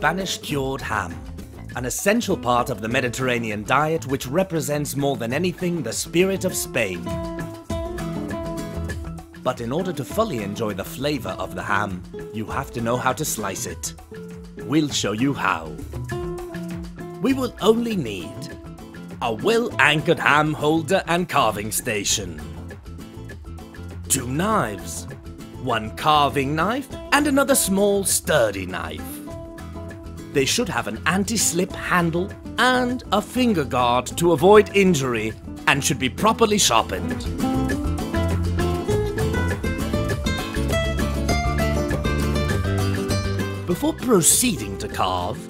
Spanish cured ham, an essential part of the Mediterranean diet which represents more than anything the spirit of Spain. But in order to fully enjoy the flavor of the ham, you have to know how to slice it. We'll show you how. We will only need a well-anchored ham holder and carving station, 2 knives, 1 carving knife and another small sturdy knife. They should have an anti-slip handle and a finger guard to avoid injury and should be properly sharpened. Before proceeding to carve,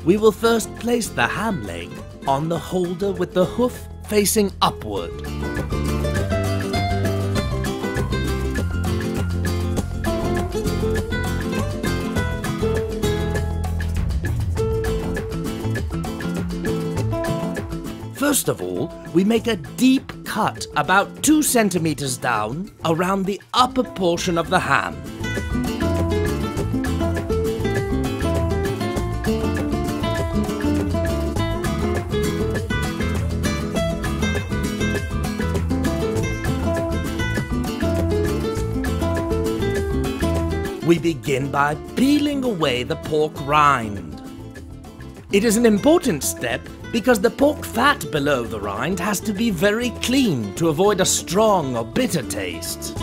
we will first place the ham leg on the holder with the hoof facing upward. First of all, we make a deep cut about 2 centimeters down around the upper portion of the ham. We begin by peeling away the pork rind. It is an important step because the pork fat below the rind has to be very clean to avoid a strong or bitter taste.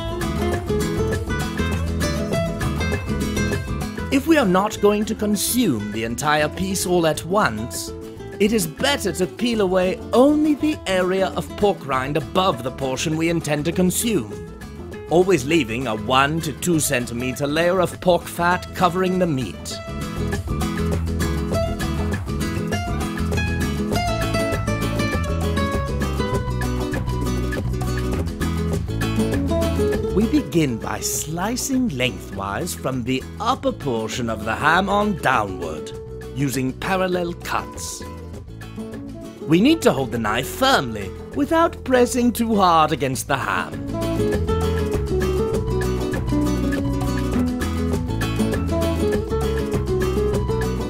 If we are not going to consume the entire piece all at once, it is better to peel away only the area of pork rind above the portion we intend to consume, always leaving a 1 to 2 centimeter layer of pork fat covering the meat. We begin by slicing lengthwise from the upper portion of the ham on downward, using parallel cuts. We need to hold the knife firmly without pressing too hard against the ham.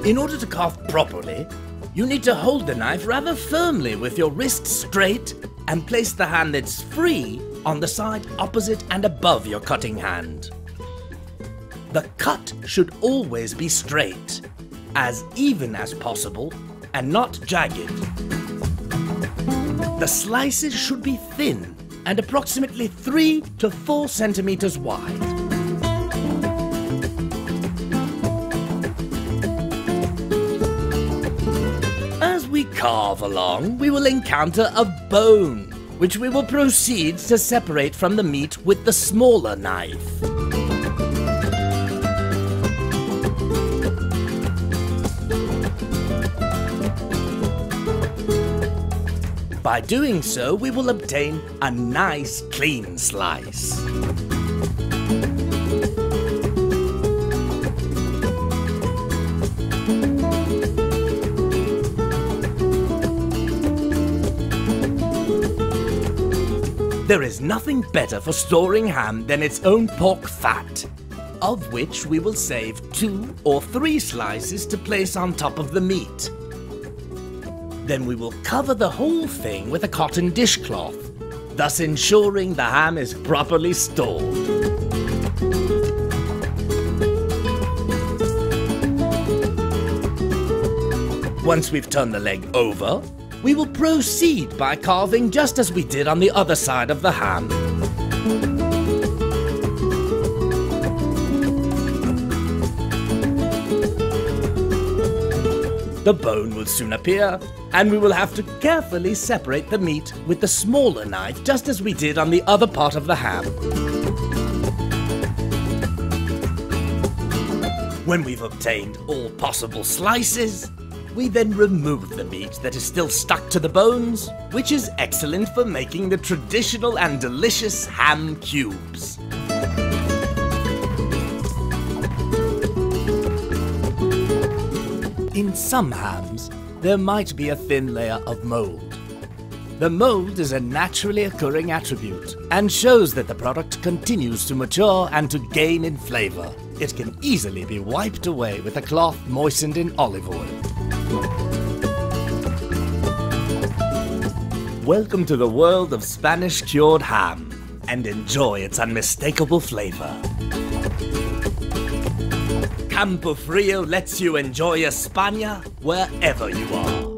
In order to carve properly, you need to hold the knife rather firmly with your wrist straight and place the hand that's free on the side opposite and above your cutting hand. The cut should always be straight, as even as possible, and not jagged. The slices should be thin and approximately 3 to 4 centimeters wide. As we carve along, we will encounter a bone, which we will proceed to separate from the meat with the smaller knife. By doing so, we will obtain a nice clean slice. There is nothing better for storing ham than its own pork fat, of which we will save 2 or 3 slices to place on top of the meat. Then we will cover the whole thing with a cotton dishcloth, thus ensuring the ham is properly stored. Once we've turned the leg over, we will proceed by carving just as we did on the other side of the ham. The bone will soon appear, and we will have to carefully separate the meat with the smaller knife just as we did on the other part of the ham. When we've obtained all possible slices, we then remove the meat that is still stuck to the bones, which is excellent for making the traditional and delicious ham cubes. In some hams, there might be a thin layer of mold. The mold is a naturally occurring attribute and shows that the product continues to mature and to gain in flavor. It can easily be wiped away with a cloth moistened in olive oil. Welcome to the world of Spanish cured ham, and enjoy its unmistakable flavor. Campofrio lets you enjoy España wherever you are.